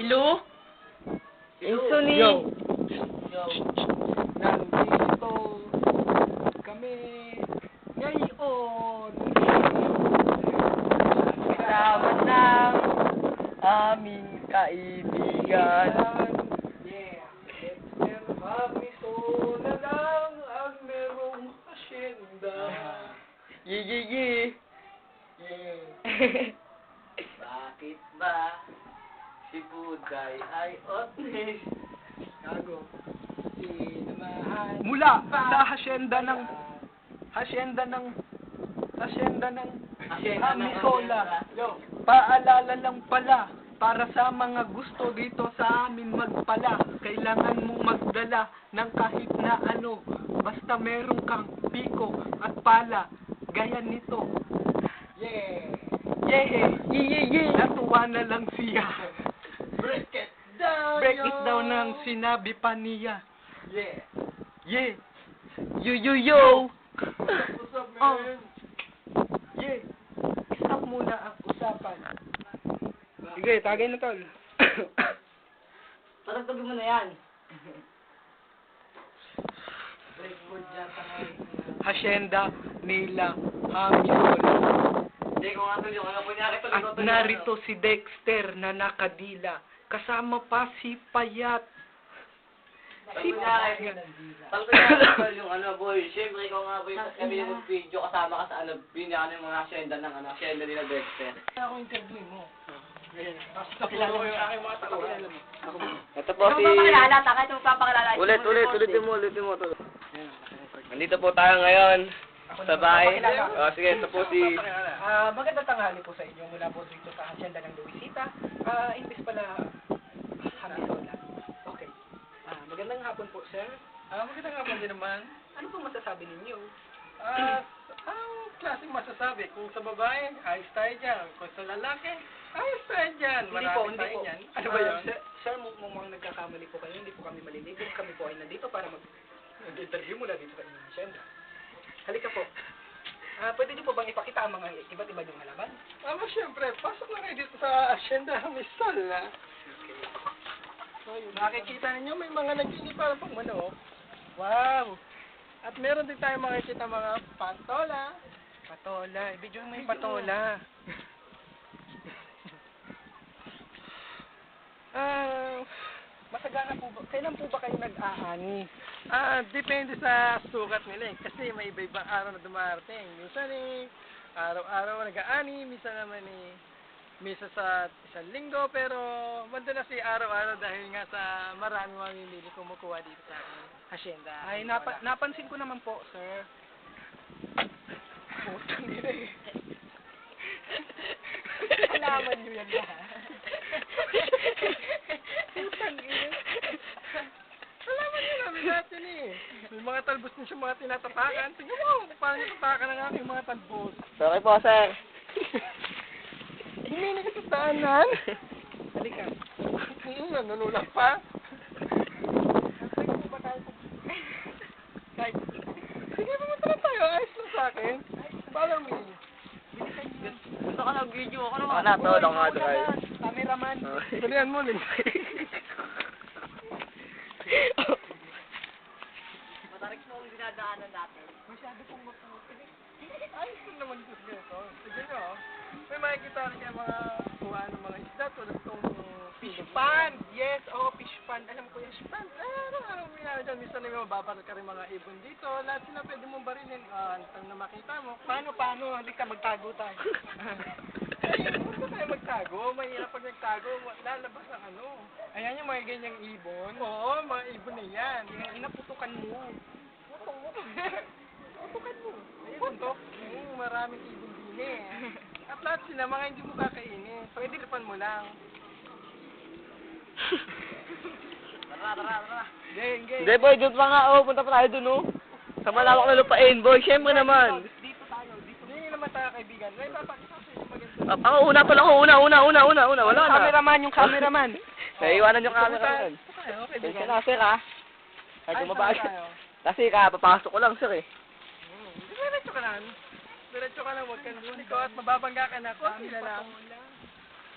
Hello? Insuni. Yo. Nandito kami ngayon. Kasama ng aming kaibigan. Yeah. Kami so na lang ang merong asyenda. Ye. Yeah. Bakit ba si Buday ay otnis? Gago. Sinamahan. Mula sa hasyenda ng Amisola. Paalala lang pala, para sa mga gusto dito sa amin magpala, kailangan mong magdala ng kahit na ano, basta meron kang piko at pala, gaya nito. Yeah! Yeah! Natuwa na lang siya. Break it down! Break it down ng sinabi pa niya. Yeah! Yeah! Yo. What's up, Oh. man? Yeah! Stop muna ang usapan. Sige, tagay na tol. Patagtagin mo na yan. Break board dyan sa Hasyenda nila Amisola. Hindi ko nga ito yung ano. Kunyari ito. At narito si Dexter na nakadila. Kasama pa si Payat. Kunyari ito yung ano, boy. Siyempre, ikaw nga, boy. Kami yung video kasama ka sa ano. Binyan yung mga asyenda ng ano. Asyenda nila Dexter. Ako interview mo. Basta puro yung aking mga tauhan. Ito po si... Ulitin mo. Nandito po tayo ngayon sa bahay. O, sige, ito po si... Magandang tanghali po sa inyo mula po dito sa Hacienda ng Luisita. Imbis pala Amisola. Okay. Magandang hapon po, sir. Magandang hapon din naman. Ano po masasabi ninyo? Ang klaseng masasabi, kung sa babae, ayos tayo dyan. Kung sa lalaki, ayos tayo dyan. Marami tayo dyan. Ano ba yun? Sir, mukhang nagkakamali po kayo. Hindi po kami maliligo. Kami po ay nandito para mag-interview mula dito sa inyong Hacienda. Halika po. Pwede niyo po bang ipakita ang mga iba't iba niyong halaman? Siyempre, pasok na kayo dito sa Hacienda Misol, ha? So, nakikita ninyo, may mga nagiging parang pang manok. Wow! At meron din tayong makikita mga patola. Patola. Ibigyo mo yung patola. Masagana po ba? Kailan po ba kayo nag-aani? Depende sa sukat nila eh. Kasi may iba-ibang araw na dumarating. Minsan araw-araw nag-aani. Minsan naman misa sa isang linggo. Pero madalas araw-araw dahil nga sa marami mamimili kumukuha dito sa akin. Hacienda. Ay, napansin ko naman po, sir. Putang ina eh. Alaman niyo yan lahat. Alaman nyo namin natin eh. May mga talbos na siya mga tinatapakan. Tingnan mo, paano tatakan ang aking mga talbos. Sorry po, sir. Hindi ka sa daanan. Halika. Nanunulak pa. Sige, pumunta na tayo. Ayos lang sa akin. Follow me. Gusto ka ng video ako Ako na, tol. Ako nga, tol. Cameraman. Dalihan mo, Lin. Matarik mo ang dinadaanan natin. Masyado pong maputi. Ayos lang naman ito dito. Sige nyo, may makikita rin kayo mga kuha ng mga isda tulad itong Fish pan! Yes, fish pan. Alam ko yung fish pan. Ano may dyan, minsan na may mababaral ka rin mga ibon dito. Lahat sila pwede mong barilin. Ang na makita mo. Paano? Halika, magtago tayo. Huwag tayo magtago. Mahirap pag nagtago. Lalabas ang ano. Ayan yung mga ganyang ibon. Oo, mga ibon na yan. Inaputukan mo. Putukan mo. Ayun, puntok. Maraming ibon din eh. At lahat sila, mga hindi mo kakainin. Pwede lipan mo lang. Tara. Game. Hindi, boy. Doon pa nga. Punta pa tayo doon, oh. Sa malawak na lupain, boy. Siyempre naman. Dito tayo. Hindi naman tayo kaibigan. May papakita sa inyo maganda. Ako, una pa lang ako. Una. Wala na. Yung cameraman. Naiiwanan yung camera. Tayo, Kasi kaibigan. na, sir, ha? Ay, Ayos bumaba lang tayo. Kasi papasok ko lang, sir, eh. Diretso ka lang. Diretso ka lang, huwag kang luliko at mababangga ka na. Konti na lang.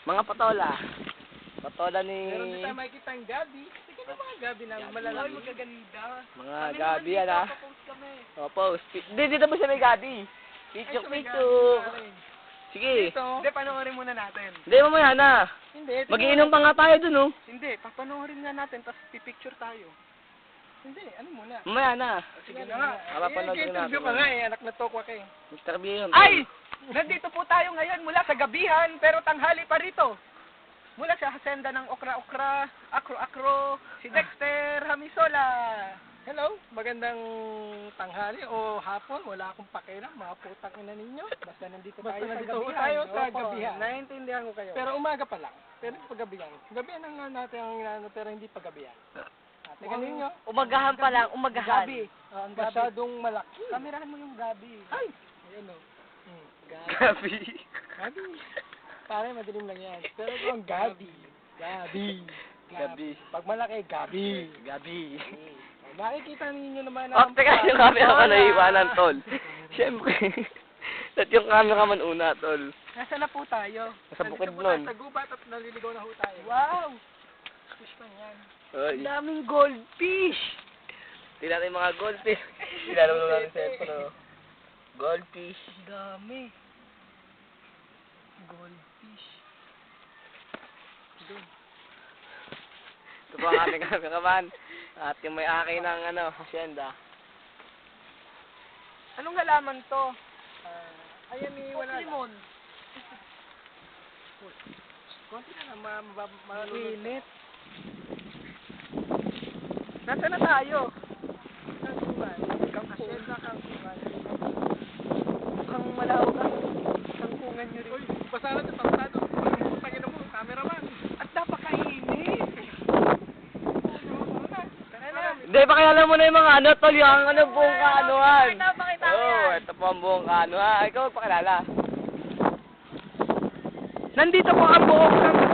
Mga patola. Patola ni... Meron din tayo makikita ang gabi. Sige na mga gabi na malalaki. Ay, magaganda. Mga gabi yan ah. Post kami. O, post. Dito mo siya may gabi. Picture, picture. Sige. Ito. Hindi, panoorin muna natin. Hindi, mamaya na. Hindi. ito Magiinom pa nga tayo dun, oh. Hindi, papanoorin nga natin, tapos pipicture tayo. Hindi, ano muna. Mamaya na. Sige na nga. Mapapanood ko Interview natin. ka nga eh. Anak na tokwa ka eh. Mr. B yun. Ay! Nandito po tayo ngayon mula sa gabihan, pero tanghali pa rito. Mula sa hasenda ng Okra-Okra, Akro-Akro, si Dexter Hamisola. Hello, magandang tanghali o hapon. Wala akong pakialam. Mga putang ina ninyo. Basta nandito tayo sa gabihan. tayo sa Opo, gabihan. Naiintindihan ko kayo. Pero umaga pa lang. Pero paggabihan. Gabihan ang natin ang inaano, pero hindi paggabihan. Tingnan ninyo. Umagahan pa lang, umagahan. Gabi. Ang masyadong malaki. Kamerahan mo yung gabi. Ay! Ayan o. Gabi. Gabi. Pare, madilim lang yan. Pero ito ang gabi. Gabi. Gabi. Pag malaki, gabi. Gabi. Makikita ninyo naman Oh, teka, yung camera ko naiiwanan, tol. Siyempre. At yung camera man una, tol. Nasaan na po tayo? Nasa bukid Nandito po tayo nun. sa gubat at naliligaw na ho tayo. Wow! Fish man yan. Ay. Ang daming goldfish! Tingnan natin yung mga goldfish. Tingnan naman natin sa ito, no? Goldfish. Ang dami. Goldfish. Ito po ang aming cameraman. At yung may-aki ng, hacienda. Anong halaman to? Ayan ni wala lang. Limon. Konti na lang, Init. Nasaan na tayo? Kangkungan. Kangkungan. Kangkungan. Mukhang malawak ang kangkungan nyo rin. Uy, basa na ito, pasado. Tangin mo, cameraman. At napakainit. Tara na. Hindi, pakilala mo na yung mga tol, yung buong kaanuhan. Napakita ko Oo, yan. ito po ang buong kaanuhan. Ikaw, pakilala. Nandito po ang buong kangkungan